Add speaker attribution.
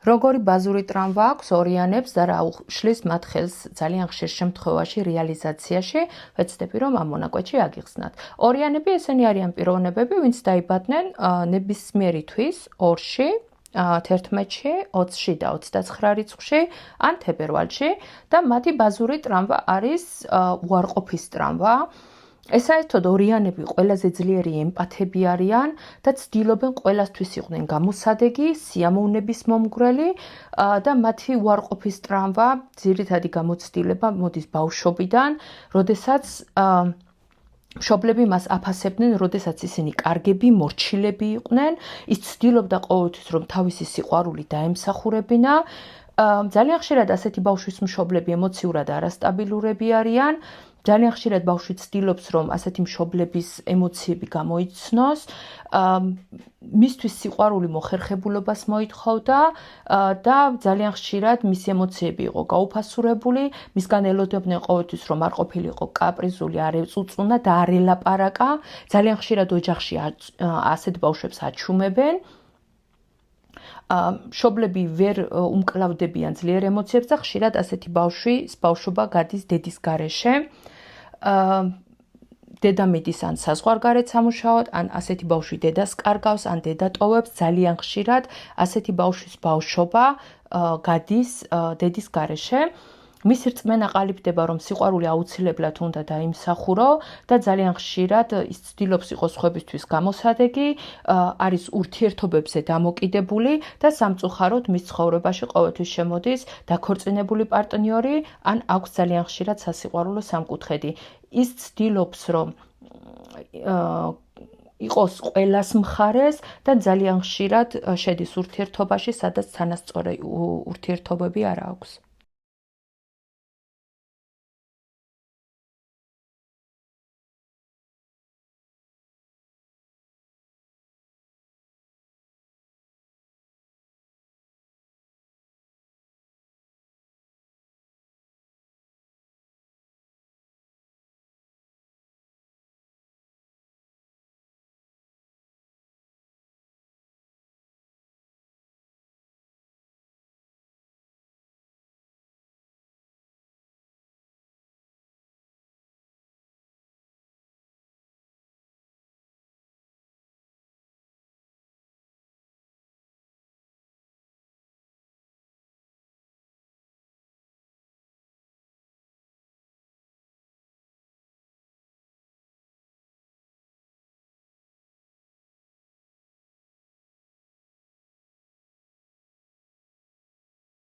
Speaker 1: Როგორი ბაზური ტრამვა აქვს ორიანებს და რა უშლის მათ ხელს ძალიან ხშირ შემთხვევაში რეალიზაციაში, ვეცდები რომ ამ მონაკვეთში აგიხსნათ. ორიანები ესენი არიან პიროვნებები, ვინც დაიბადნენ ნებისმიერი თვის ორში, 11-ში, 20-ში და 29 რიცხვში ან თებერვალში და მათი ბაზური ტრამვა არის უარყოფის ტრამვა. ესაერთოდ ორიანები ყველაზე ძლიერი ემპათები არიან და ცდილობენ ყველასთვის იყვნენ გამოსადეგი, სიამოვნების მომგვრელი და მათი უარყოფის ტრამვა, ძირითადი გამოცდილება მოდის ბავშვობიდან, როდესაც მშობლები მას აფასებდნენ, როდესაც ისინი კარგები, მორჩილები იყვნენ, ის ცდილობდა ყოველთვის რომ თავისი სიყვარული დაემსახურებინა. ძალიან ხშირად ასეთი ბავშვის მშობლები ემოციურად არასტაბილურები არიან. ძალიან ხშირად ბავშვი ცდილობს, რომ ასეთი მშობლების ემოციები გამოიცნოს, მისთვის სიყვარული მოხერხებულობას მოითხოვდა და ძალიან ხშირად მისი ემოციები იყო გაუფასურებული, მისგან ელოდებდნენ ყოველთვის, რომ არ ყოფილიყო კაპრიზული, არ ეწუწუნა და არ ელაპარაკა. ძალიან ხშირად ოჯახში ასეთ ბავშვებს აჩუმებენ. მშობლები ვერ უმკლავდებიან ძლიერ ემოციებს და ხშირად ასეთი ბავშვის ბავშვობა გადის დედის გარეშე. დედა მიდის ან საზღვარგარეთ სამუშაოდ, ან ასეთი ბავშვი დედას კარგავს, ან დედა ტოვებს. ძალიან ხშირად ასეთი ბავშვის ბავშვობა გადის დედის გარეშე. მისი რწმენა ყალიბდება, რომ სიყვარული აუცილებლად უნდა დაიმსახურო და ძალიან ხშირად ის ცდილობს იყოს სხვებისთვის გამოსადეგი, არის ურთიერთობებზე დამოკიდებული და სამწუხაროდ მის ცხოვრებაში ყოველთვის შემოდის დაქორწინებული პარტნიორი, ან აქვს ძალიან ხშირად სასიყვარულო სამკუთხედი. ის ცდილობს, რომ იყოს ყველას მხარეს და ძალიან ხშირად შედის ურთიერთობაში, სადაც თანასწორი ურთიერთობები არ აქვს.